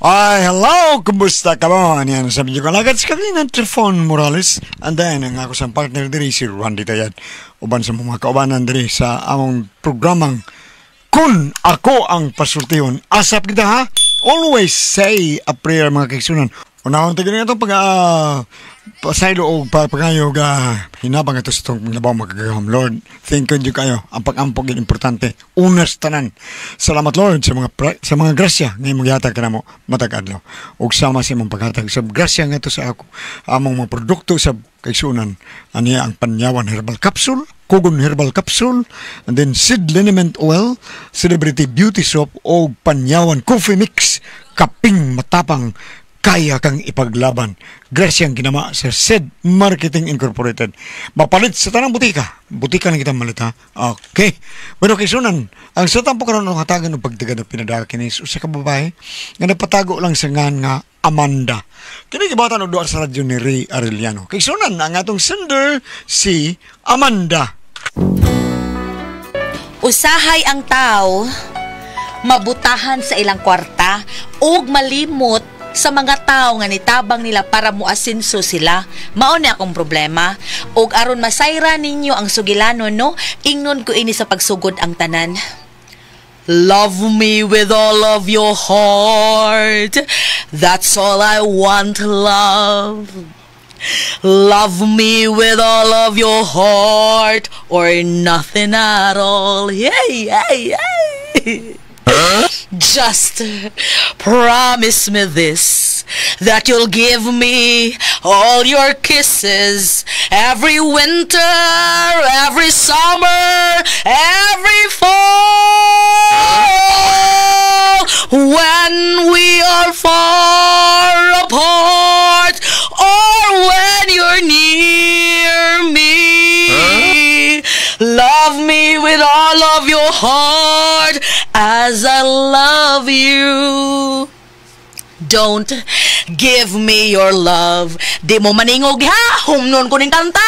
Ay, hello! Kumusta ka mo? Yan, sabi niyo kalagad sa kabinan, Trifon Morales. And then, ang ako sa partner diri, si Randy Tayad. Uban sa mga kaubanan diri sa among programang Kun Ako Ang Pasultihon. Asap kita ha? Always say a prayer mga kaigsunan. Unahon tayo na itong pasaylo o pagkayo hinabang ito sa itong labaw magagaham. Lord, thank you kayo. Ang pag-ampog yun importante. Unas tanan. Salamat Lord sa mga grasya ngayon maghatag ka na mo matag-adlaw. O sama sa imong paghatag sa grasya nga ito sa ako. Among mga produkto sa kaigsunan. Aniya ang Panyawan Herbal Capsule, Kugon Herbal Capsule, and then Seed Liniment Oil, Celebrity Beauty Soap, o Panyawan Coffee Mix, kaping matapang kaya kang ipaglaban. Grasyang ginama sa SED Marketing Incorporated. Mapalit sa tanang butika. Butika na kitang malita. Okay. Pero kaisunan, ang sa tampo karoon ng hatagan ng pagtiga na pinadakinis o sa kababae, nga napatago lang sa ngan nga Amanda. Kinigibatan o doon sa radyo ni Ray Arellano. Kaisunan, ang atong sender, si Amanda. Usahay ang tao, mabutahan sa ilang kwarta, ug malimot sa mga tao nga nitabang nila para muasinso sila. Mao ni akong problema. Ug aron masayra ninyo ang sugilanon, no, ingnon ko ini sa pagsugod ang tanan. Love me with all of your heart. That's all I want, love. Love me with all of your heart or nothing at all. Yay, yay, yay. Just promise me this, that you'll give me all your kisses every winter, every summer, every fall, when we are far apart or when you're near me. Love me with all of your heart as I love you. Don't give me your love. Di mo maningog ha, humnon ko ning kanta.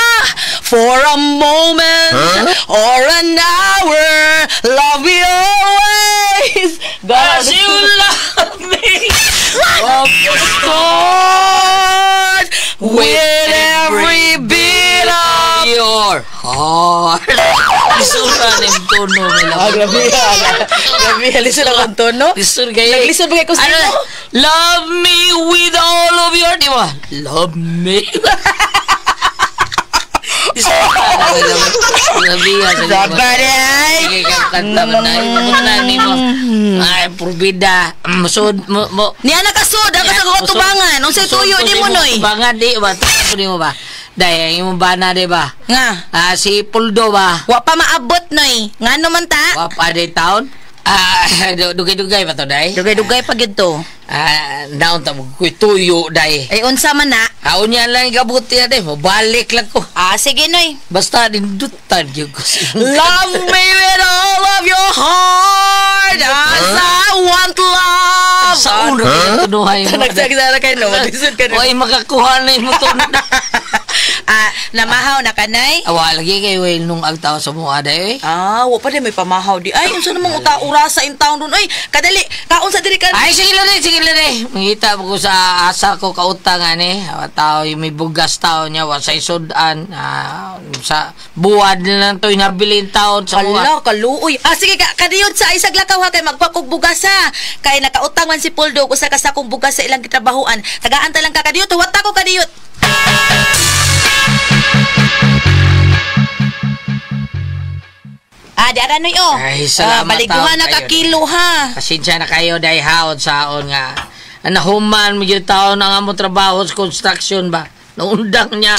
For a moment or an hour, love me always. God, you love me. Of your heart, with every bit of your heart. Lisuran yung tono nila. Grabe. Lisod ang tono. Lisod kayo. Naglisod ba kayo ko sino? Love me with all of your... Di ba? Love me. Sabaray! Kanta mo na. Nani mo. Ay, purbida. Masud mo. Niya nakasud. Ang kasag ko tubangan. Ang sa'y tuyo di mo, Noy. Tubangan di ba? Tubangan di mo ba? Dahil yung bana di ba? Nga. Si Puldo ba? Wa pa maabot, Noy. Nga naman ta? Wa pa di taon? Dugay-dugay pa to, day? Dugay-dugay pa gito. Naon ta mo kuy tuyo, day. Ay, unsa man na? Niya lang kabuti na, day. Mabalik lang ko. Sige, Noy. Basta dindutan yung ko. Love me with all of your heart as I want love. Saan rin yung tunuhay mo? Nagsagdara kayo, no? Maglisod ka, no? Ay, makakuha na yung tunuhay. Namahaw na kanay? Awa, lagi kayo nung agtaw sa mga, day. Wa pa din may pamahaw di. Ay, unsa namang ura-urasa in town dun. Ay, kadali, kaon sa diri ka. Ay, sige lang. Mangita ko sa asa ko kautangan tao yung may bugas tao niya, sa isudan. Sa buwad lang to, inabilin taon sa buwad. Hala, kaluoy. Sige, kadiyod sa isag lakaw ha, kay magpakog bugas ha. Kay nakautang man si Poldo ko sa kasakong bugas sa ilang kitrabahuan. Tagaan talang ka kadiyot, huwat ako kadiyot. Diara Noy, Ay, salamat baliguhan na ka kilo ha. Pasensya na kayo dahil haon saon nga. Nahuman mo yung taon ang among trabaho sa construction ba? Naundang niya.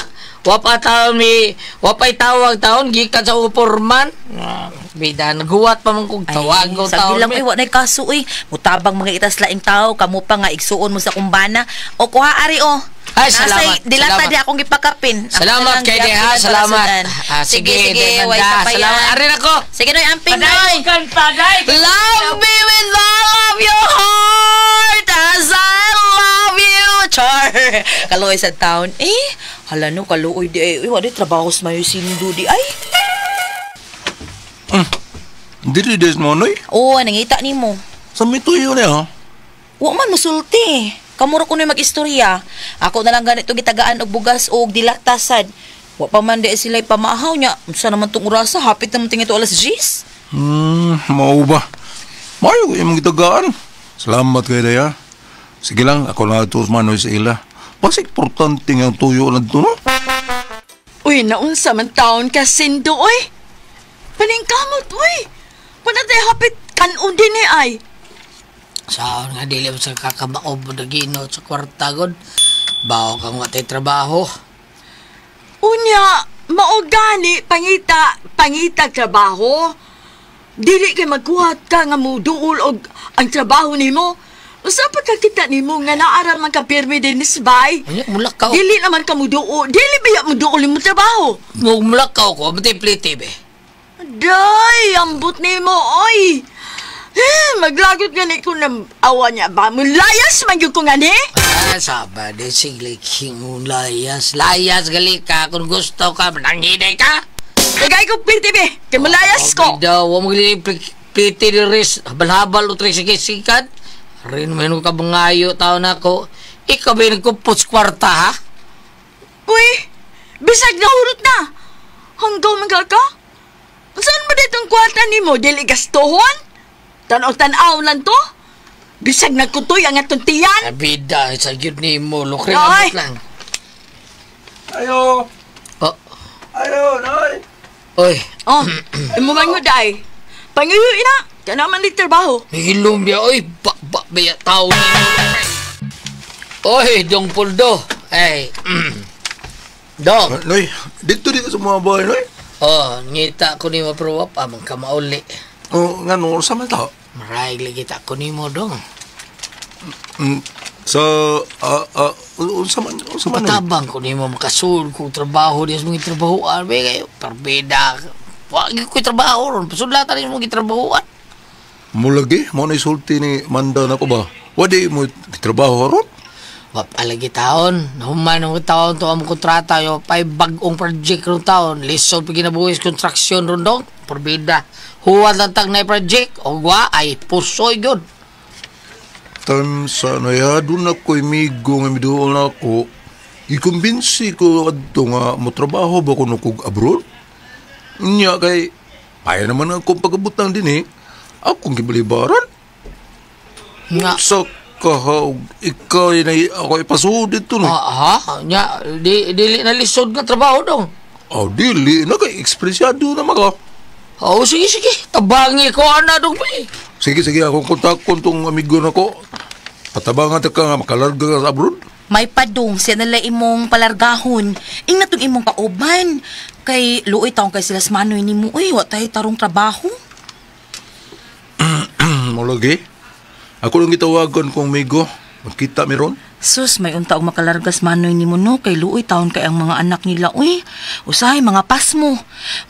Wapay tawag taon, gikan sa uporman. Bida, naghuwat pa mong kong tawag ko taon. Sabi lang, wa na kaso mutabang mga itas laing tao, kamo pa nga igsuon mo sa kumbana. O kuha ari Ay, salamat. Dilata di akong ipakapin. Salamat kay Deha, salamat. Sige, salamat. Arin ako. Sige, Noy, amping, Noy. Love me with all of your heart as I love you. Char. Kaluoy sa town. Hala no, kaluoy di. Wala trabaho sa mayo sindo di. Ay. Dili des mo, Noy? Oo, nangita ni mo. Sa may tuyo na, ha? Wa man musulti. Kamuro ko na mag-istorya. Ako na lang ganito gitagaan og bugas o dilatasan. Wa pa man di sila pamahaw niya. Unsa naman tong orasa? Hapit naman tingin ito alas 10. Mao ba? Mayo imong gitagaan. Salamat kay Daya. Sige lang, ako na ito manoy sa ila. Mas importante nga ang tuyo na ito, no? Uy, naunsa man taon ka, Sindo, oy. Paningkamot, uy. Panatay hapit kanon din ay. Saan nga dili mo sa kakamaob na ginot sa kwarta god. Bawo kang watay trabaho. Unya, maogani, pangita trabaho. Dili kay magkuhat ka nga mo duol og ang trabaho nimo. Usa pa kita nimo nga naaral man ka pirmi din isbay. Ay, mulakaw. Dili naman ka mo duol. Dili biya mo duol mo trabaho. Mulakaw ko, matay pliti be. Day, ambot nimo, oy. Maglagot gani ko na awa niya ba? Mulayas man yung ko gani? Saba de sigli king layas. Layas gali ka kung gusto ka, nanginay ka. Kagay ko pirti be, kay mulayas ko. Daw, wa mo gali pliti di ris, habal-habal o sikat. Rin mo ka bangayo tao na ko. Ikaw ba nagkumpos kwarta ha? Uy, bisag na hurot na. Hanggaw man ka? Saan ba ditong kwarta nimo? Dili gastuhon? Tanaw lang to? Bisag nagkutoy ang atong tiyan? Abida, sa yun ni mo. Lukring Noy! abot lang. Ayo! Oh, Ayo, Noy! oy. Oh, imumang mo day. Pangiyo ina, kaya naman di trabaho. Hihilom niya, oy. Baya tao ni mo. Oy, Dong Puldo. Ay, Dong. Noy, dito di ka sa mga bahay, Noy. Oh, ngita ko ni mo pero wap amang ka mauli. Oh, nga no, sa man tao? Maray lagi ta ko ni mo, Dong. Sa, unsa man, Noy? Patabang ko ni mo makasul kung trabaho di sa mga trabahoan. May kayo, parbeda. Wag ko trabaho ron. Pasulatan ni mo trabahoan. Mulagi, mo na isulti ni Manda na ko ba? Wadi mo trabaho ron? Wap alagi taon. Nahuman ng taon to ang kontrata yo pay bagong project ron taon. Lisod pa ginabuhis construction ron dong. Parbida. Huwag lang tag na project. O wa ay pusoy yun. Tan sa naya, doon ako'y migo nga midoon na ako. Ikumbinsi ko adto nga mo trabaho ba ko kog abroad? Nya kay, ay naman akong pagabutang din eh. Akong gibalibaran. Nga. Sa kahaw, ikaw na ako ipasud dito no. Ha? Nya, dili na lisod nga trabaho dong. Oh, dili. Naka-ekspresyado na maka. Oh, sige. Tabangi ko ana dong ba eh. Sige, akong kontakon tong amigo na ko. Patabangan ta ka nga makalarga ka sa abroad. May padong siya nala imong palargahon. Ing na itong imong kauban. Kay luoy taong kay sila smanoy ni mo. Uy, wa tayo tarong trabaho. Mulagi. Ako lang gitawagan kong amigo. Magkita meron. Sus, may unta og makalargas manoy ni mo no. Kay luoy taon kay ang mga anak nila. Uy, usahay mga pasmo.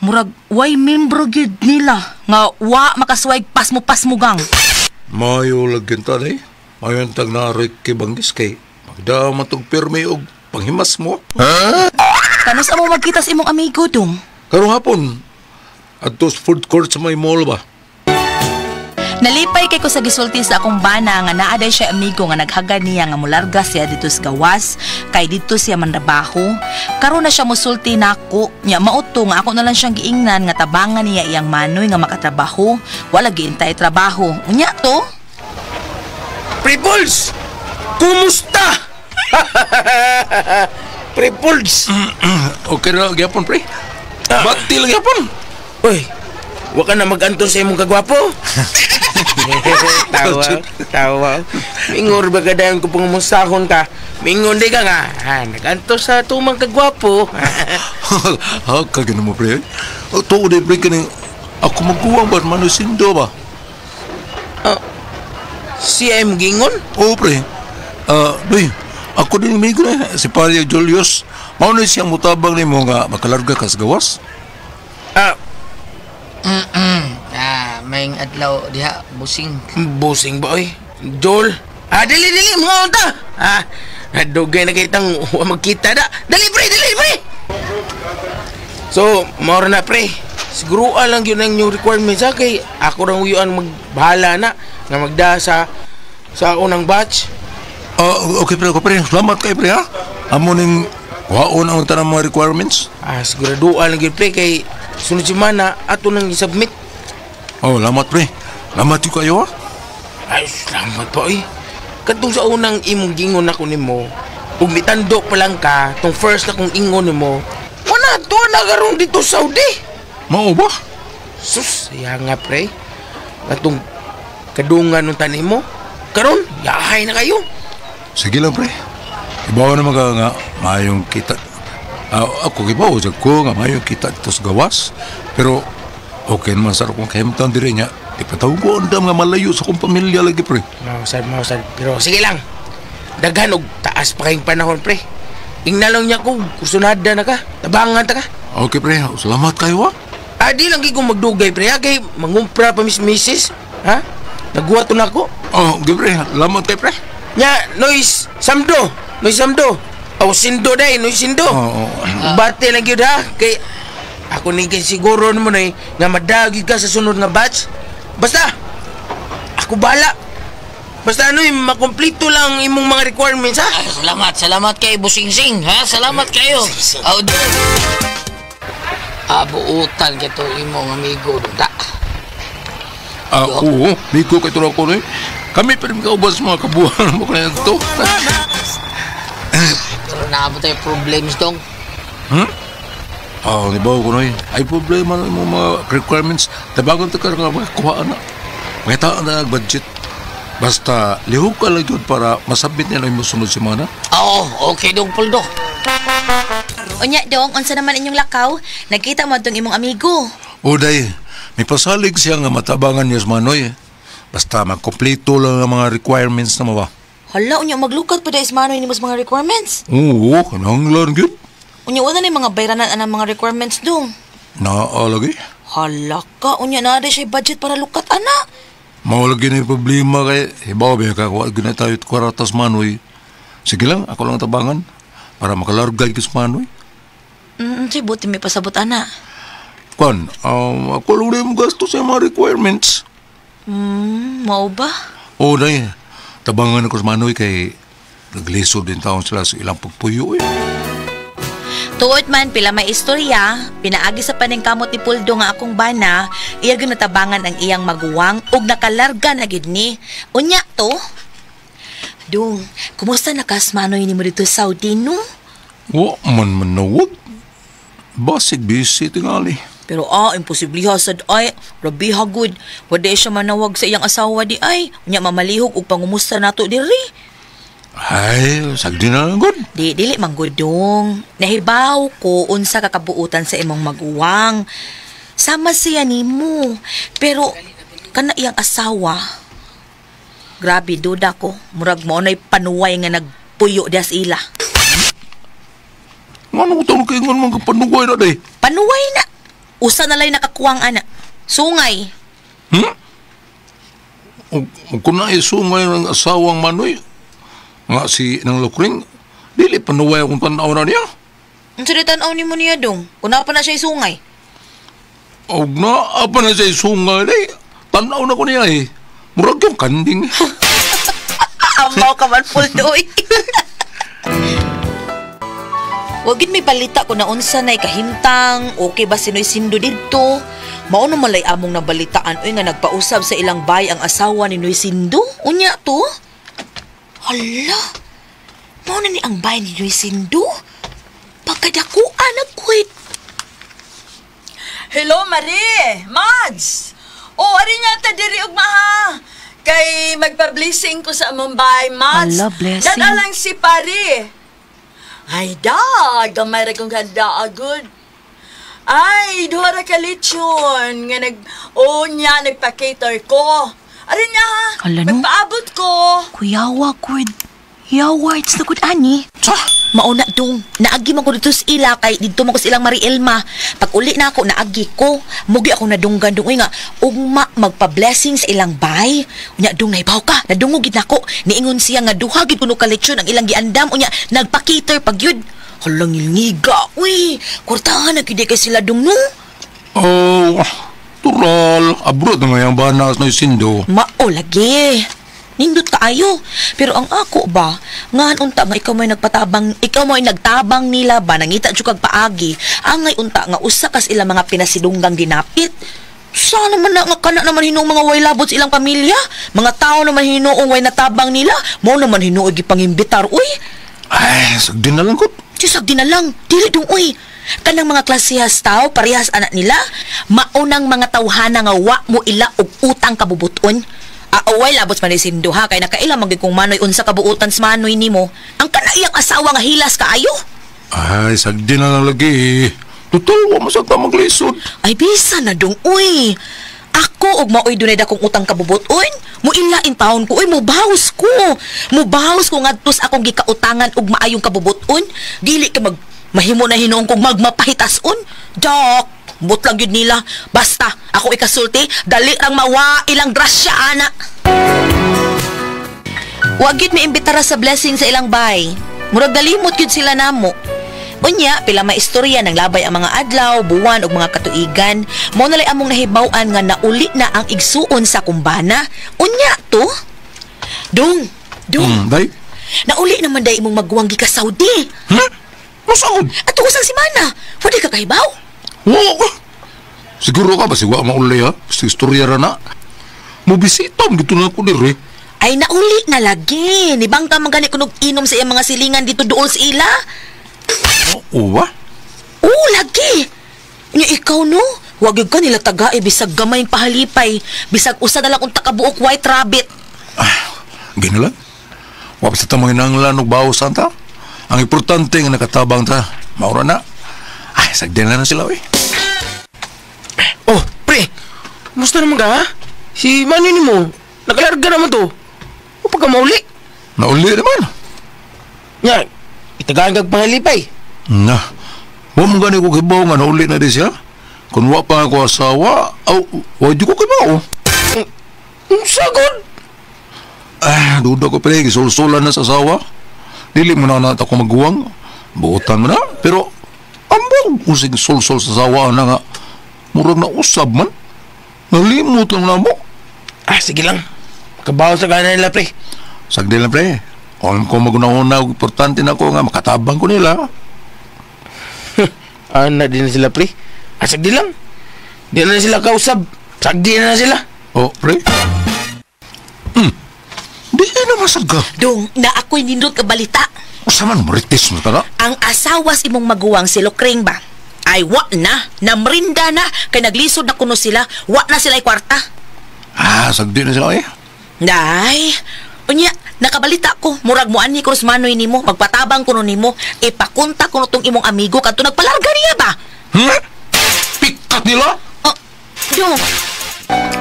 Murag, way membro gyud nila. Nga, wa makaswag pasmo gang. Mayo lagyan ta eh. Mayo ang tag narik kay Banggis kay. Magda matog perme og panghimas mo. Kanos amo magkita sa imong amigo dong? Karong hapon. Atos food court sa may mall ba? Nalipay kay ko sa gisulti sa akong bana nga naaday siya amigo nga naghagad niya nga mularga siya dito sa gawas kay dito siya manrabaho. Karon na siya musulti nako nya mauto nga ako na lang siyang giingnan nga tabangan niya iyang manoy nga makatrabaho. Wala giintay trabaho. Unya to? Prepuls! Kumusta? Prepuls! Okay na gyapon pre. Bakti lang gyapon. Uy, wa ka na mag-anton sa imong kagwapo? Tawa. Mingor ba gadayon ko pangumusahon ka? Mingon di ka nga. Nag-anton sa tumang kagwapo. Kagano mo pre. Tuo de pre kaning ako magkuwang ba manusindo ba? Si M. Gingon? Oo pre. Doy, ako din amigo na si Pario Julius. Mao na siyang mutabang nimo nga makalarga ka sa gawas. May adlaw diha busing. Busing ba oy? Joel? Dali, mga unta! Nadugay na kitang magkita da. Dali, pre! So, maura na, pre. Siguro lang yun ang new requirements ha, kay ako rang uyuan magbahala na nga magda sa sa unang batch. Okay, pre. Salamat kay pre, ha? Amo ning waon ang tanang mga requirements. Siguraduhan lagi pre kay sunod semana ato nang i-submit. Salamat, pre. Salamat yung kayo, ha? Ay, salamat po eh. Katong sa unang imong gingon ako nimo, ug mitando pa lang ka, tong first na kong ingon nimo, wala to na karon dito sa Saudi. Mao ba? Sus, saya nga pre. Katong kadungan ng tanim mo, karon yahay na kayo. Sige lang, pre. Ibawa naman ka nga, mayong kita. Ako ibawa dyan ko nga mayong kita dito sa gawas. Pero, okay naman sa akong kahimtan diri niya. Ipatawag ko ang dam nga malayo sa akong pamilya lagi, pre. Mausad. Pero sige lang. Daghan og taas pa kayong panahon, pre. Ingna lang niya ko, kusunada na ka. Tabangan ta ka. Okay, pre. Salamat kayo, ha? Di lang kong magdugay, pre. Kay mangumpra pa misis. Ha? Nagwato na ako. Okay, pre. Salamat kayo, pre. Nya, Nois Samdo. Sindo day, Nois Sindo. Bate lang yun, ha? Kay ako ni kay siguro naman eh, nga madagi ka sa sunod nga batch. Basta, ako bala. Basta makomplito lang imong mga requirements, ha? Salamat kay Busingsing, ha? Salamat kayo. Abuutan ka to imong amigo, da. Oo, Miko kay tulad ko, kami pa rin kaubas mga kabuhan mo kaya ito. Pero naabot tayo problems dong. Nibaw ko na ay problema na yung mga requirements. Tabagan ito ka nga makakuhaan na. May taan na budget. Basta lihog ka lang yun para masabit niya na yung sunod semana. Okay dong, Puldo. Unya, dong, unsa naman inyong lakaw? Nakita mo itong imong amigo. Day, may pasalig siya nga matabangan niya sa manoy. Basta magkompleto lang ang mga requirements na mawa. Hala, unya, maglukat pa dahil ismanoy ni mga requirements. Oo, kananglan yun. Unya, wala na yung mga bayranan ang mga requirements dong. Lagi. Hala ka, unya, na siya budget para lukat, ana. Mawalagi na yung problema kay ibaw ba kakuha na tayo at kwaratas manoy. Sige lang, ako lang tabangan para makalargay ko sa manoy. Siya, buti may pasabot, ana. Kwan, ako lang na yung gasto sa mga requirements. Mao ba? Day, tabangan ako sa manoy kay naglisod din taon sila sa ilang pagpuyo Tuot man, pila may istorya, pinaagi sa paningkamot ni Puldo nga akong bana, iya ginatabangan ang iyang maguwang ug nakalarga na gid ni. Unya to? Dong, kumusta nakasmanoy ni mo dito sa Saudi, no? Man manawag. Basig busy tingali. Pero imposibliha sad ay, rabi hagod. Wala siya manawag sa iyang asawa di ay. Unya mamalihog ug pangumusta nato diri. Ay, sagdi na lang good. Dili manggudong. Nahibaw ko unsa kakabuutan sa imong maguwang. Sama siya nimo. Pero kana iyang asawa, grabe duda ko. Murag mo nay panuway nga nagpuyo das ila. Ano ko tawag kayo nga mga panuway na day? Panuway na. Usa na lang nakakuwang ana. Sungay. Kung na isungay ng asawang manoy, nga si nang lukring, dili panuway akong tanaw na niya. Ang salitan ni mo niya dong. Kuna pa na siya sungay. Apa na siya isungay day. Tanaw na ko niya Murag yung kanding. Amaw ka man, Puldoy. Wagin may balita ko na unsa na'y kahimtang, okay ba sinoy sindo dito? Mao na malay among nabalitaan oy nga nagpausab sa ilang bay ang asawa ni Noy Sindo. Unya to? Hala. Mao na ni ang bay ni Noy Sindo. Pagkadakuan nagkuit. Hello, Marie! Mads! Ari nga ta diri ug maha. Kay magpa-blessing ko sa among bahay, Mads. Hala, blessing. Dadalang si Pari. Ay, gamay ra kong handa agud. Ay, duha ra ka lechon nga nagpa-cater ko. Arin niya ha, Hala, no? magpaabot ko. Kuyawa, good. Yawa, it's the good, ani. Mauna dong, naagi man ko dito sa ila kay dito man ko sa ilang Marielma. Pag uli na ako, naagi ko. Mugi ako nadunggan dong. Uy nga, ugma magpa-blessing sa ilang bay. Unya dong, naibaw ka. Nadungugid na ako. Niingon siya nga duhagid kuno ka lechon ang ilang giandam. Unya, nagpa-cater pag yun. Halang ilngiga. Uy, kurtahan na kidi kay sila dong, no? Tural. Abroad na nga yung banas na yung sindo. Mao, lagi. Nindot kaayo. Pero ang ako ba, ngan unta nga ikaw may nagtabang nila ba, nangita jud kag paagi, angay unta nga usa kas ilang mga pinasidunggang ginapit. Sana naman na nga kana naman hinuong mga way labot sa ilang pamilya. Mga tao naman hinuong way natabang nila, mao naman hinuog gipangimbitar, uy. Ay, sagdi na lang ko. Sagdi na lang, dili dong, uy. Kanang mga klasehas tao, parehas anak nila, maunang mga tawhana nga wa mo ila og utang kabubuton. Away labot man ni Sindo ha, kay nakailang magig kong manoy unsa kabuutan sa manoy nimo. Ang kanayang asawa nga hilas kaayo. Ay, sagdi na lang lagi. Total, wa masagta maglisod. Ay, bisa na dong, uy. Ako, og maoy dunay dakong utang kabubuton. Muilain taon ko, uy, mubawas ko. Mubawas ko ngadtos akong gikautangan og maayong kabubuton. Dili ka mahimo na hinuong kong magmapahitason. Dok, butlang yun nila. Basta, ako ikasulti, dali rang mawa ilang grasya, ana. Wag yun may imbitara sa blessing sa ilang bay. Murag dalimot yun sila namo. Unya, pila maistorya ng labay ang mga adlaw, buwan ug mga katuigan. Mao nalay among nahibaw-an nga nauli na ang igsuon sa kumbana. Unya to? Dong. Day? Nauli naman day imong magwanggi ka Saudi. Masaod? At usang simana, pwede ka kahibaw? Oo. Siguro ka ba siwa maulay ha? Sa istorya ra na. Mubisitam dito na ako diri. Ay nauli na lagi. Nibang ka magani kunog inom sa iyang mga silingan dito dool sa ila. Oo ba? Oo, lagi. Nya ikaw no, wag yun ka nila taga bisag gamay pahalipay, bisag usa na lang unta kabuok white rabbit. Gino lang. Wapos na tamang inanglan og bawasan ta. Ang importante nga nakatabang ta. Maura na. Ay, sagdi na sila eh. Oh, pre. Musta naman ka, ha? Si Manny ni mo, nakalarga naman to. O pagka mauli? Nauli naman. Nya, itagaan kag pangalipay. Na. Wa mo gani ko kibaw nga nauli na di siya. Kung wa pa ako asawa, wa di ko kibaw. Sagod. Duda ko pala, gisulsulan na sa asawa. Dili mo na ako magguwang. Buutan mo na. Pero, ambang using sulsul sa asawa na nga. Murag na usab man. Nalimot lang na mo. Sige lang. Kabaw sa gana nila, pre. Sagdi lang, pre. Kung ko magunahuna, importante na ko nga makatabang ko nila. Na din na sila, pre. Sagdi lang. Di na sila kausab. Sagdi na sila. Oh, pre. Di na masaga. Dong, na ako'y nindot ka balita. Usa man, marites mo tala. Ang asawas imong maguwang si Lokring ba? Ay, wa na. Namrinda na. Kay naglisod na kuno sila. Wa na sila'y kwarta. Sagdi na sila eh. Day, unya, nakabalita ko. Murag mo ani ko sa manoy nimo. Magpatabang kuno nimo. Ipakunta kuno tong imong amigo kadto nagpalarga niya ba? Pikat nila? Dong,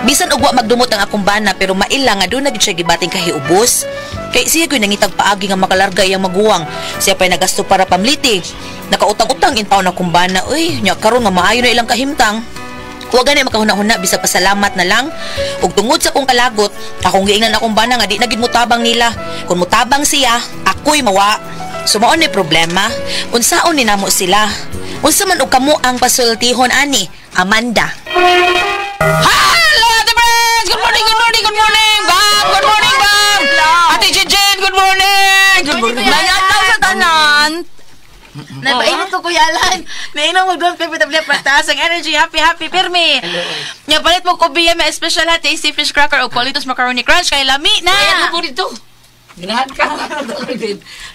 bisan ugwa magdumot ang akong bana pero maila nga doon na siya gibating kahiubos. Kay siya ko'y nangitag paagi nga makalarga iyang maguwang. Siya pa'y nagasto para pamliti. Nakautang-utang in taon akong bana. Uy, nya karon nga maayo na ilang kahimtang. Huwag ganay makahuna-huna bisa pasalamat na lang. Ug tungod sa kong kalagot, akong giingnan akong bana nga di nagid mutabang nila. Kung mutabang siya, ako'y mawa. Sumaon ni problema. Unsaon ni namo sila? Unsa man og kamo ang pasultihon ani, Amanda? Hello, Ate Friends! Good morning, good morning, good morning! Bam! Good morning, Bam! Ate Jen, good morning! Good morning! Nangataw sa tanan. Napainit ko Kuya Alan. Nainom mo doon, Pepe Tablia Pratas. Ang energy, happy, pirmi. Nga palit mo ko biya, may special na tasty fish cracker o Qualitos Macaroni Crunch. Kay lami na. Ayan po dito. Ginahan ka.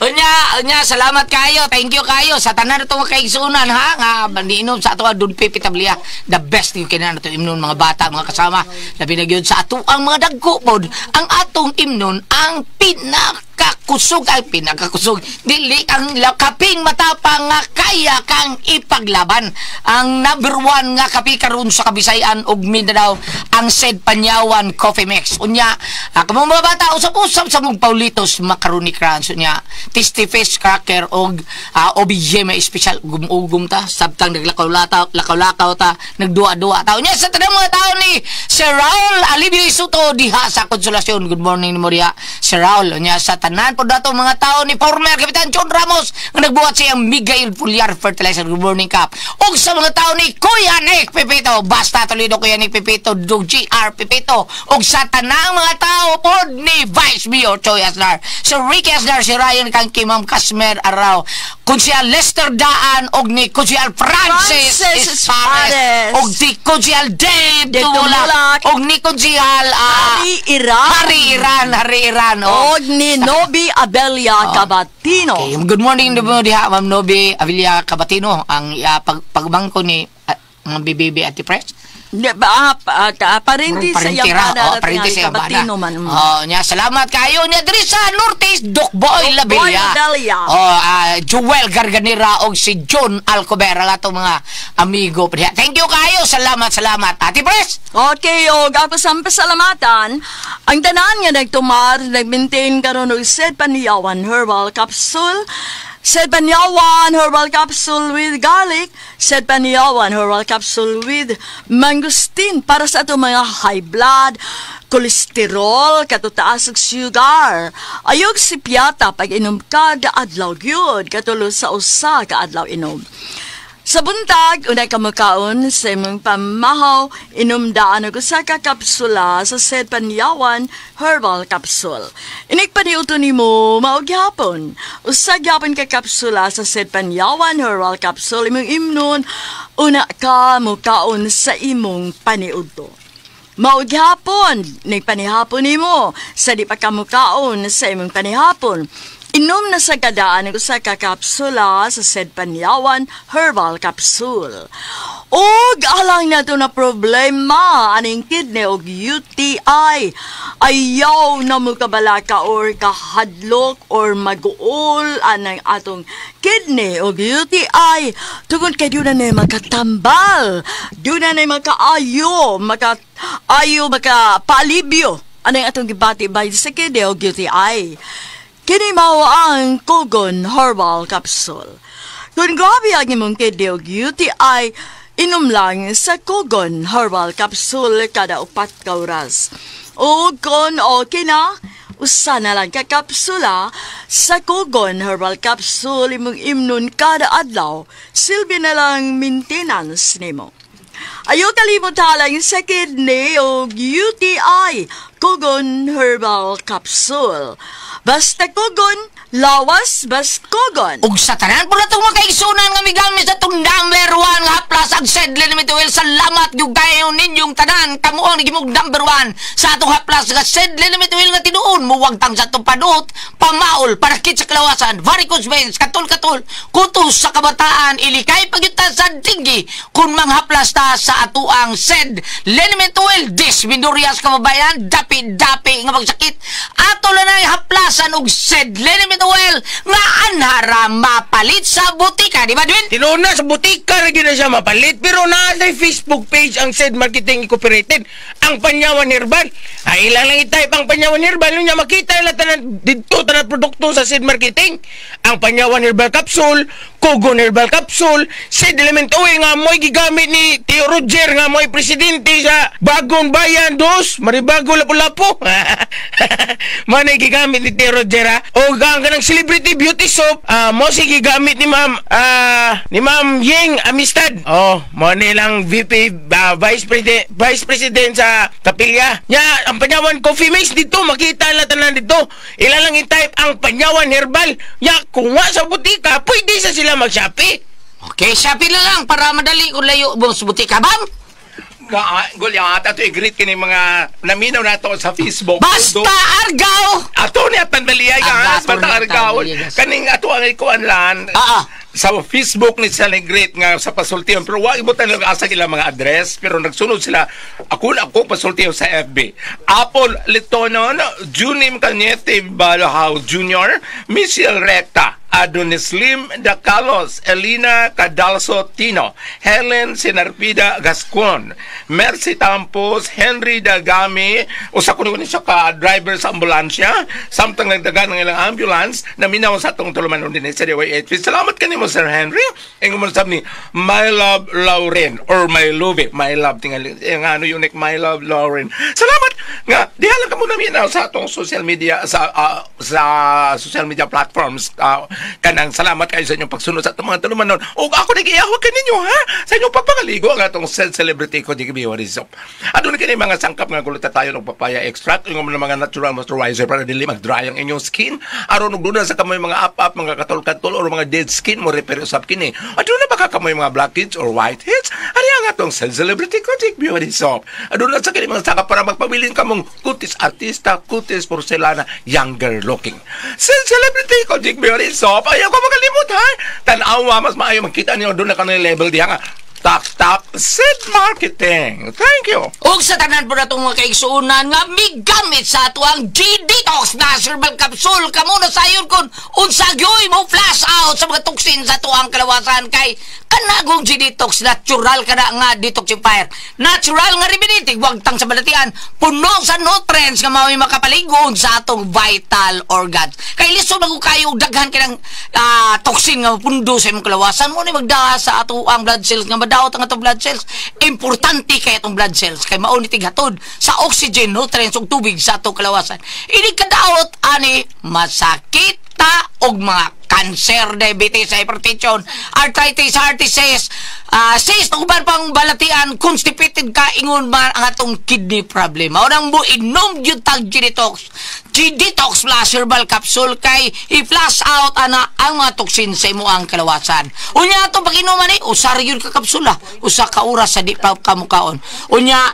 Unya, salamat kayo. Thank you kayo. Sa tanan ito mga kaigsunan, ha? Nga, bandiinom sa ato doon Pepe Tablia. The best yung kailangan ito imnon mga bata, mga kasama. Labi na yun sa ato ang mga dagkupod. Ang atong imnon, ang pinakakusog. Dili ang kaping matapang nga kaya kang ipaglaban. Ang number 1 nga kapi karon sa Kabisayan ug Mindanao, ang Sed Panyawan Coffee Mix. Unya, kamo mga bata usap-usap sa mong Paulitos Macaroni Crunch. Unya, tasty fish cracker og OBJ may special gum ta sabtang naglakaw-lakaw ta, nagduwa-duwa ta. Unya sa tanang mga tao ni Sir Raul Alivio Isuto diha sa Konsolasyon. Good morning ni Moria. Sir Raul, unya sa tanan po dato mga tao ni former Kapitan John Ramos nga nagbuhat siyang Miguel Pulgar Fertilizer Good Morning Cup. O sa mga tao ni Kuya Nick Pepito, basta tulido Kuya Nick Pepito, do GR Pepito. O sa tanang mga tao po ni Vice Mayor Choy Aslar, si Ricky Aslar, si Ryan Kangki, Ma'am Kasmer Araw, Kunsiyal Lester Daan, o ni Kunsiyal Francis Espares, o ni Kunsiyal Dave Tumulak, o ni Kunsiyal Hari Iran, o ni Nobi Abelia Cabatino. Okay. Good morning, Ma'am Nobi Abelia Cabatino, ang pagbangko ni mga bibibi at Press. Parinti sa Yamada Cabatino man. Nya salamat kayo ni Adrisa Nortes, Doc Boy Labella. Joel Garganera og si John Alcobera ato mga amigo. Thank you kayo. Salamat. Ati Press. Okay, og ako sa pasalamatan, ang tanan nga nagtumar, nag-maintain karon og Sed Panyawan Herbal Capsule. Sed Panyawan Herbal Capsule with garlic. Sed Panyawan Herbal Capsule with mangosteen para sa ato mga high blood, kolesterol, katutaas og sugar. Ayog si piyata pag inom kada adlaw gyud katulo sa usa ka adlaw inom. Sa buntag, unay ka makaon sa imong pamahaw, inumdaan og usa ka kapsula sa Sed Panyawan Herbal Capsule. Inikpaniuto nimo mao gyapon. Usa gyapon ka kapsula sa Sed Panyawan Herbal Capsule imong imnon, una ka mukaon sa imong paniudto. Mao gyapon, nagpanihapon nimo sa di pa ka mukaon sa imong panihapon. Inom na sa kadaan ng usa ka kapsula sa Sed Panyawan Herbal Capsule. Og alang na ito na problema aning kidney og UTI. Ayaw na mo kabalaka or kahadlok or mag-uol anang atong kidney og UTI. Tungod kay doon na makatambal. Doon na makaayo, makapaalibyo. Anang atong gibati by sa kidney og UTI. Kini mao ang Kogon Herbal Capsule. Kung grabe ang imong kidney og UTI, inom lang sa Kogon Herbal Capsule kada 4 ka oras. O kung okay na, usa na lang ka kapsula sa Kogon Herbal Capsule imong imnon kada adlaw, silbi na lang maintenance nimo. Ayaw kalimot halang sa kidney o UTI, Kogon Herbal Capsule. Basta Kogon, lawas bas Kogon. Ug sa tanan po na itong makaigsunan nga migamit sa itong number 1 nga haplas ang Sed Limit Oil. Salamat yung kayo ninyong tanan. Kamuang nagimog number 1 sa itong haplas nga Sed Limit Oil nga tinuon. Muwagtang sa itong padot, pamaol, parakit sa kalawasan, varicose veins, katul-katul, kutos sa kabataan, ilikay pagyutan sa tinggi. Kung manghaplas ta sa atuang Sed Limit Oil, disbindurias kababayan, dapi-dapi nga magsakit. Ato lang na haplasan og Sed Limit Oil nga anhara mapalit sa butika, di ba, Dwin? Tinuna sa butika na gina siya mapalit, pero na Facebook page ang Sed Marketing Incorporated, ang Panyawan Herbal. Ay ilang lang itype ang Panyawan Herbal, yung makita nila tanan dito tanan produkto sa Sed Marketing. Ang Panyawan Herbal Capsule, Kogon Herbal Capsule, Sed Element Oil nga mo'y gigamit ni Tio Roger nga mo'y presidente sa Bagong Bayan 2, Maribago Lapu-Lapu. Manay gigamit ni Tio Roger, ha? O ang kanang celebrity beauty soap, mo si gigamit ni Ma'am Ying Amistad. Oh, mo nilang VP Vice President sa Kapilya. Nya ang Panyawan Coffee Mix dito makita na tanan dito. Ila lang i-type ang Panyawan Herbal. Nya kung wa sa butika, pwede sa sila mag-Shopee. Okay, Shopee na lang para madali kung layo mo sa butika, bang? Gulya ato i-greet kini mga naminaw nato sa Facebook. Basta Argao! Ato niya pandaliyay ka, basta Argao. Kaning ato ang ikuan lan. Sa Facebook ni sila greet nga sa pasultiyon, pero wag ibutan lang asa ilang mga address, pero nagsunod sila ako pasultiyon sa FB. Apple Litonon, Junim Cañete Balahaw Jr., Michelle Recta, Adonislim Dacalos, Elina Cadalso Tino, Helen Sinarpida Gascon, Mercy Tampos, Henry Dagami, usa ko ni siya ka driver sa ambulansya, samtang nagdagan ng ilang ambulance na minaw sa atong tulumanon din sa DY8. Salamat kanimo Sir Henry. Ingon mo sabi ni My Love Lauren or My Love, My Love tingali nga ano unique My Love Lauren. Salamat nga dihala ka mo na minaw sa atong social media sa social media platforms. Kanang salamat kayo sa inyong pagsunod sa itong mga tulumanon. O ako nag-iahwag ka ninyo, ha? Sa inyong pagpangaligo ang atong celebrity ko, Jiggy Warisop. Ano na kayo mga sangkap nga gulutan tayo ng papaya extract, yung mga natural moisturizer para dili mag-dry ang inyong skin. Aron nung doon sa kamoy mga up-up, mga katol-katol, or mga dead skin mo, repair usap kini. At doon na baka kamoy mga blackheads or whiteheads? Ano ang atong celebrity ko, Jiggy Warisop? At doon na sa kayo mga sangkap para magpabilin ka mong kutis artista, kutis porcelana, younger looking. Celebrity ko, Jiggy Warisop. Ayaw ko makalimot, ha? Tanawa, mas maayo magkita niyo doon na kanil level diya nga. Top Sid Marketing. Thank you. Ug sa tanan po na itong mga kaigsuunan nga migamit sa ato ang G-Detox na herbal capsule. Kamo na sayon kung unsagyoy mo flash out sa mga tuksin sa ato ang kalawasan kay kanagong G-Detox natural ka na nga detoxifier. Natural nga remedy, wag tang sa balatian. Puno sa nutrients nga mao'y makapaligod sa atong vital organs. Kay liso na kayo daghan ka ng toxin nga pundo sa imong kalawasan mo ni magdaha sa ato ang blood cells nga daot ang atong blood cells. Importante kay atong blood cells kay mao ni tighatod sa oxygen, nutrients ug tubig sa atong kalawasan. Ini kadaot ani masakit ta og mga cancer, diabetes, hypertension, arthritis, heart disease, cyst, uban pang balatian, constipated ka, ingon man ang atong kidney problem. Maunang mo, inom yun tag G-Detox. G-Detox plus herbal capsule kay i-flush out ana ang mga toxin sa imo ang kalawasan. Unya atong pag-inuman usar yun ka kapsula. Usa ka oras sa di pa kamukaon. Unya,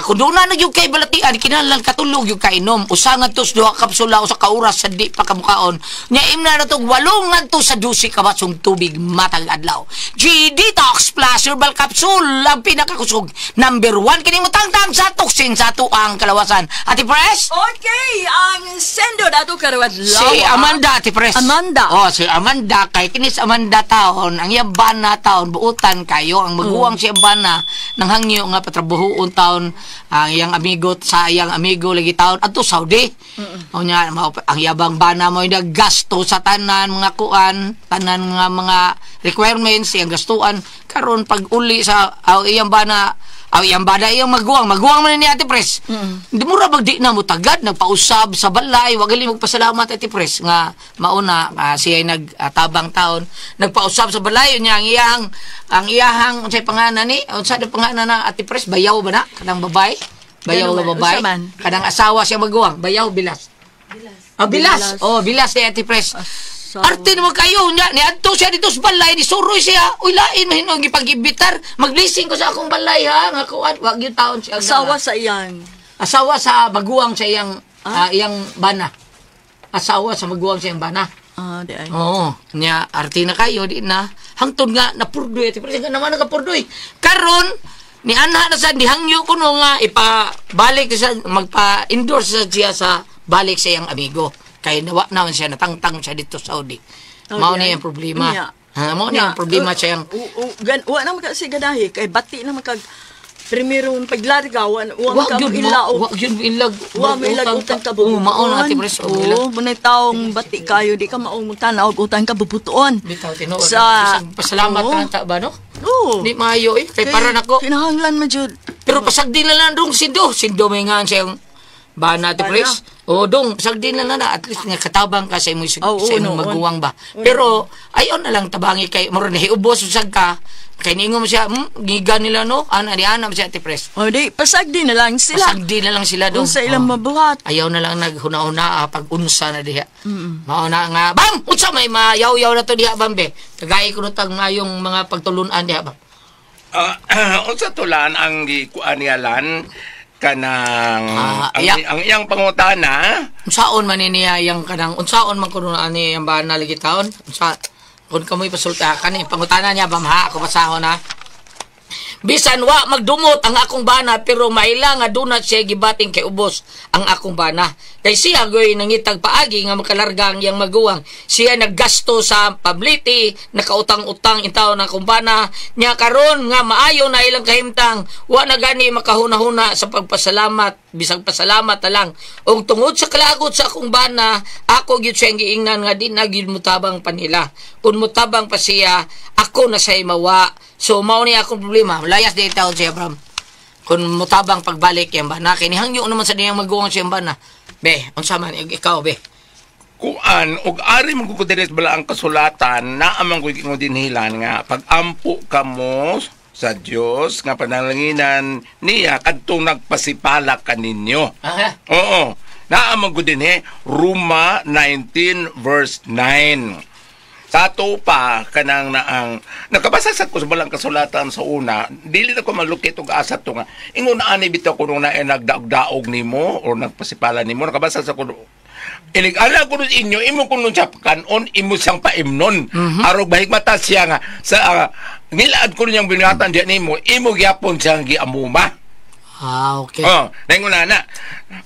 kung doon na yung kay balatian, kinahanglan katulog yung kainom. Usa nga tos duha kapsula, usa ka oras sa di pa kamukaon. Nya imna na itong walungan to sa 12 ka basong tubig matag adlaw. G-Detox plus herbal capsule ang pinakakusog. Number 1 kini mo tangtang sa toxin sa ato ang kalawasan. Ati Pres? Okay, ang sendo dato karawat lawa. Si Amanda, Ati Pres. Amanda. Oh, si Amanda kay kinis Amanda taon, ang yaban na taon buutan kayo ang maguwang si Abana nang hangyo nga patrabahoon taon ang iyang amigo sa iyang amigo lagi taon adto Saudi. O nya ang yabang bana mo gasto sa tanan mga kuan, tanan nga mga requirements iyang gastuan karon pag uli sa iyang bana iyang maguwang man ni Ate Pres. Di mo ra di na mo tagad nagpausab sa balay, wa gali magpasalamat Ate Pres nga mauna siya ay nagtabang taon nagpausab sa balay niya ang iyahang unsay pangalan ni unsa di pangalan na Ate Pres bayaw ba na kanang babae bayaw nga babae kanang asawa siya maguwang bayaw Bilas. Bilas. Oh, Bilas ni Ate Pres. Arte naman kayo niya. Niadto siya dito sa balay. Nisuroy siya. Uy, lain mo hinong ipag-ibitar. Mag-blessing ko sa akong balay, ha? Nga kuwan. Wag yung taon siya. Asawa sa iyang. Asawa sa baguwang sa iyang bana. Asawa sa baguwang sa iyang bana. Di ay. Oo. Niya, arte na kayo. Di na. Hangtod nga, napurdoy. Kasi nga naman nakapurdoy. Karon, ni ana na sa dihangyo ko no nga ipabalik sa magpa-endorse siya sa balik sa iyang amigo. Kaya nawa naman siya, natangtang siya dito sa Saudi. Mao na yung problema. Mao na yung problema siya yung... Wa naman kasi ganahi, kay bati naman kag primerong paglarga, wa ilaw. Wag yun ilag. Wa may ilag utang ka bubutuon. Mao na, Ate Pres. Oo, munay taong bati kayo, di ka maong magtanaw utang ka bubutuon. Bitaw, tinuod. Pasalamat ka lang ba, no? Oo. Di maayo eh. Kay para nako. Kinahanglan mo dyan. Pero pasagdi na lang dong Sindo. Sindo may nga siyang bana, Ate Pres. O dong, pasagdi na lang na. At least nga katabang ka sa imong maguwang ba. Pero ayaw na lang tabangi kay moro na hiubos usag ka. Kay ningo mo siya, giga nila no? Ana mo siya Ate Pres. O di, pasagdi na lang sila. Pasagdi na lang sila dong. Kung sa ilang mabuhat. Ayaw na lang naghuna-una pag-unsa na diha. Mauna nga, bam! Unsa may mayaw-yaw na to diha, bambe. Tagay ko nutag ngayong mga pagtulunan diha, bam. Unsa tulan ang gikuan niyalan kanang ang iyang pangutana unsaon man niya yang kanang unsaon man kuno ani yang bana lagi taon unsa kun kamoy pasulta kani pangutana niya bam ha ako basahon na Bisan wa magdumot ang akong bana pero maila nga dunat siya gibating kay ubos ang akong bana. Kay siya goy nangitag paagi nga makalarga ang iyang maguwang. Siya naggasto sa pabliti, nakautang-utang intaw na akong bana. Nya karon nga maayo na ilang kahimtang, wa na gani makahuna-huna sa pagpasalamat, bisag pasalamat na lang. Og tungod sa kalagot sa akong bana, ako gyud siyang giingnan nga di na gyud mutabang pa nila. Kung mutabang pa siya, ako na siya mawa. So, mao ni akong problema. Layas din taon siya, Bram. Kung mutabang pagbalik yan ba? Kinihangyo naman sa niyang maguwang siya ba na? Be, unsa man, ikaw, be. Kuan, og ari mo kukudiret bala ang kasulatan na amang ko dinhilan nga pag-ampo kamo sa Dios nga panalanginan niya kadtong nagpasipala kaninyo. Aha. Oo. Naamang ko dinhi Roma 19 verse 9. Sa ato pa, kanang naang, nakabasa sa ko sa balang kasulatan sa una, dili na ko malukit og asa to nga, ingon na ani bitaw ko nung na nagdaog-daog nimo o nagpasipala nimo, nakabasa sa ko, inig-ala ko nun inyo, imo ko nun siya kanon, imo siyang paimnon, arog bahig mata siya nga, sa nilaad ko niyang binatan diyan nimo, imo gyapon siyang giamuma. Okay. Naingon na.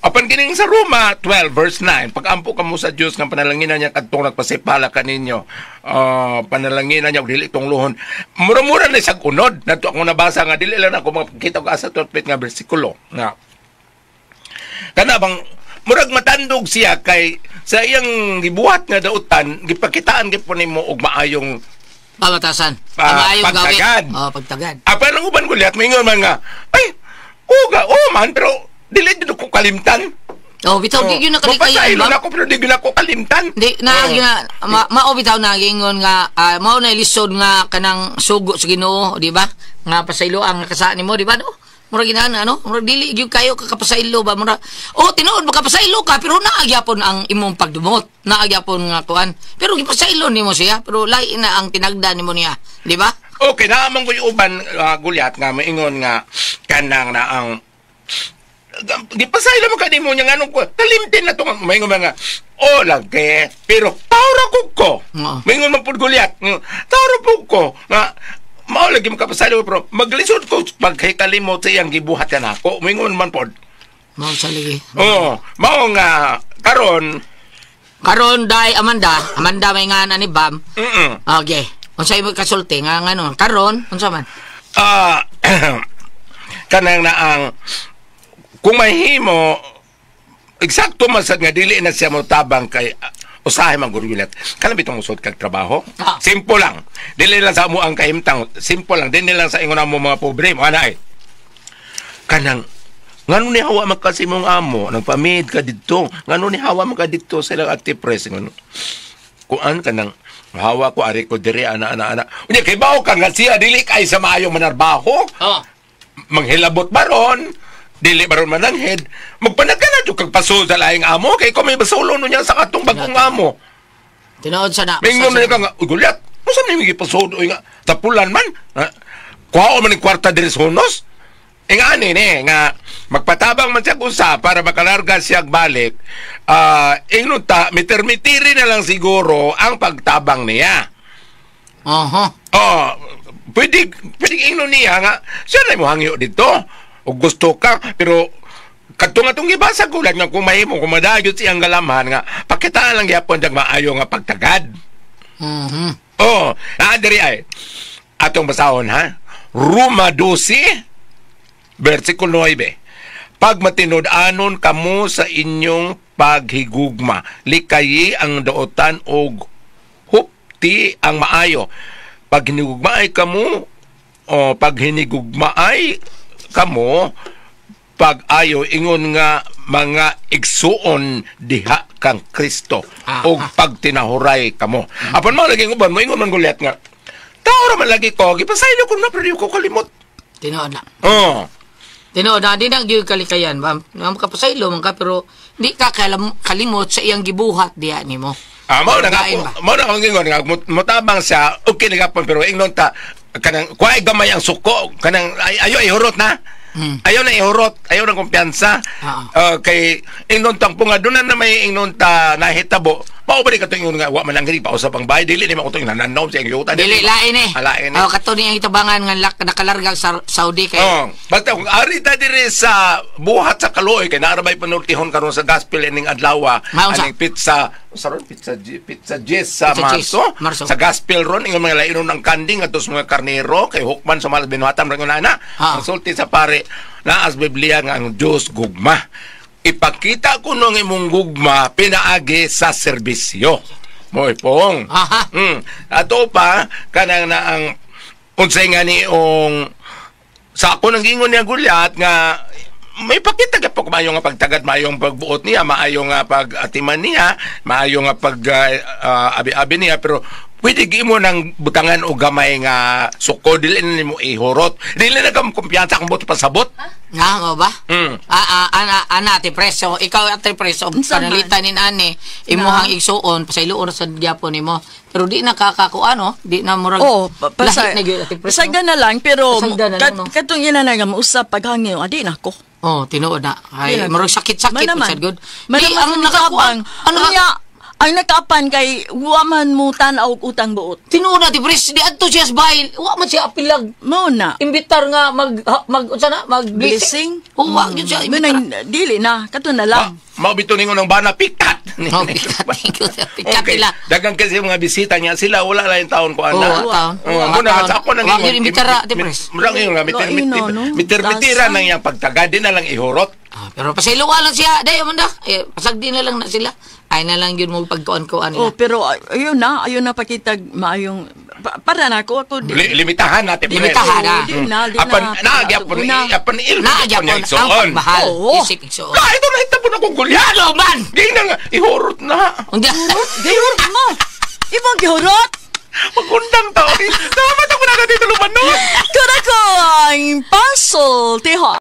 Apan kining sa Roma 12 verse 9, pag-ampo kamo sa Dios nga panalanginan niya kadtong nagpasipala kaninyo. Panalanginan niya og dili tunglohon. Mura-mura na sa unod. Nato ako nabasa nga dili lang ako makita og asa totpit nga bersikulo nga. Kana bang murag matandog siya kay sa iyang gibuhat nga dautan, gipakitaan gyud po nimo og maayong pamatasan. Maayong pagtagad. Pagtagad. Apan ang uban ko lihat mingon man nga, ay man, pero dili din ko kalimtan. Bitaw di gyud nakalikayan ba? Ako pero di gyud ako kalimtan. Di na mao bitaw na gingon nga mao na lisod nga kanang sugo sa Ginoo, di ba? Nga pasaylo ang kasaan nimo, di ba no? Mura ginana mura dili gyud kayo kakapasaylo ba mura. Tinuod makapasaylo ka pero naagyapon ang imong pagdumot. Naagyapon nga kuan. Pero gipasaylo nimo siya, pero lain na ang tinagda nimo niya, di ba? Okay, naamang ko yung uban gulyat nga maingon nga kanang na ang gipasaylo mo kanimo niya nganong ko talimtin na to maingon nga lagi pero tawra ko maingon man pud gulyat tawra ko nga mao lagi makapasaylo pero maglisod ko pagkakalimot sa iyang gibuhat kan ako maingon man pud mao sa lagi mao nga karon dai Amanda may nga ni Bam. Okay. Unsa imo kasulti nga ngano karon unsa man? Kanang na ang kung mahimo eksakto man sad nga dili na siya mo tabang kay usahay man gurulat. Kana bitong usod kag trabaho? Simple lang. Dili lang sa mo ang kahimtang, simple lang. Dili lang sa ingon mo mga pobre mo anay. Kanang ngano ni hawa man kasi mong amo nagpamid ka didto. Ngano ni hawa man ka didto sa ilang active press ngano. Kuan kanang hawa ko ari ko diri ana. Unya kay bao ka nga siya dili kay sa maayo manarbaho. Manghilabot baron, dili baron mananghid. Magpanagana jud kag pasul sa laing amo kay ko may basulo no niya sa katong bagong amo. Tinuod sa na. Mingon na ka nga gulyat. Unsa ni gipasud nga tapulan man? Kuha man ni kwarta diri sa Hunos. Ani ni nga magpatabang man siya usa para makalarga siya balik. Ingnon ta mitermitiri na lang siguro ang pagtabang niya. Pwede ingnon niya nga siya na mo hangyo dito. O gusto ka pero kadtong atong gibasa gulat nga kung mahimo kung madayot siyang galaman nga pakitaan lang gyapon dag maayo nga pagtagad. Diri ay atong basahon ha. Roma 12 versikulo 9. Pag matinud-anon kamo sa inyong paghigugma, likayi ang daotan og hupti ang maayo. Pag hinigugmaay kamo pag-ayo ingon nga mga igsuon diha kang Kristo og pagtinahuray kamo. Apan mo lagi uban mo ingon man gulyat nga. Tao man lagi ko gipasaylo ko na pero ko kalimot. Tinuod na. Tinuod na, di na gyud kalikayan, ba? Makapasaylo man ka, pero di ka kalimot sa iyang gibuhat diya nimo. Mao na nga ingon nga motabang siya okay ligapon pero ingnon ta kanang kuay gamay ang suko kanang ayo ihurot na. Ayaw na ihurot, ayaw na kumpiyansa. Kay ingnon tang punga doon na may ingnon ta nahitabo Maubali ka ito yung nga, wa man lang gini, pausap ang bahay, dili, di mo ko ito yung nananaw sa yung yutan. Dili, lain eh. Lain eh. Kato niya itabangan nga nakalargang sa Saudi kay. Basta kung ari ta diri sa buhat sa Kaloy, kay naarabay panultihon karon sa gospel ining adlaw, aning pizza, saron pizza Jess sa Marso. Sa gospel ron, ingon mga lainon ng kanding, atos mga karnero, kay hukman sa malas binuhatam, rin na. Ang sulti sa pare, naas Biblia nga ang Diyos gugma. Ipakita ko nung imong gugma, pinaagi sa serbisyo. Moy pong. Ato pa, kanang na ang unsay nga niong sa ako nang ingon niya Gulyat nga may pakita ka po maayo nga pagtagad, maayong pagbuot niya, maayo nga pag-atiman niya, maayo nga pag-abi-abi niya, pero pwede mo ng butangan o gamay nga suko, dili na mo ihurot. Dili na kang kumpiyansa kung buto pasabot. Nga ba? Ate Preso, ikaw Ate Preso, panalitan ni Ane, imuhang igsuon, pasailuon sa gyapon nimo. Pero di nakakakuano, di na murag. Pasag na lang, pero katong ina na nga mausap paghangyo, adi na ko. Tinuod na. Ay, murag sakit-sakit sad good. Ang nakakuan, ang nakapan kay waman mo tanaw og utang buot. Tinuod na ti Pres, di adto siya sa bahay, wa man siya apilag. Mao na. Imbitar nga mag blessing. Wa gyud siya imbitar. Dili na, kato na lang. Maubito ningon ng bana pikat. Pikat nila. Dagang kasi mga bisita niya sila, wala lang yung taon ko ana. Muna nga sa ako nang ingon. Wa gyud imbitar Ate Pres. Murang ingon nga mitir-mitira nang yang pagtagad din na lang ihurot. Pero pasaylowa lang siya, dayo man da. Pasagdi na lang na sila. Ay na lang yun mo pagkuan-kuan nila. Pero ayun na pakitag maayong para na ako limitahan natin. Limitahan na. Nagyapon niya ang igsoon. mahal. Isip igsoon. Ito na hitapon akong Gulyat. Man! Di na nga, ihurot na. Ihurot mo! Ibang ihurot? Magundang tao. Dapat ako na dito lumanon. Kuna ko ang puzzle, tiho.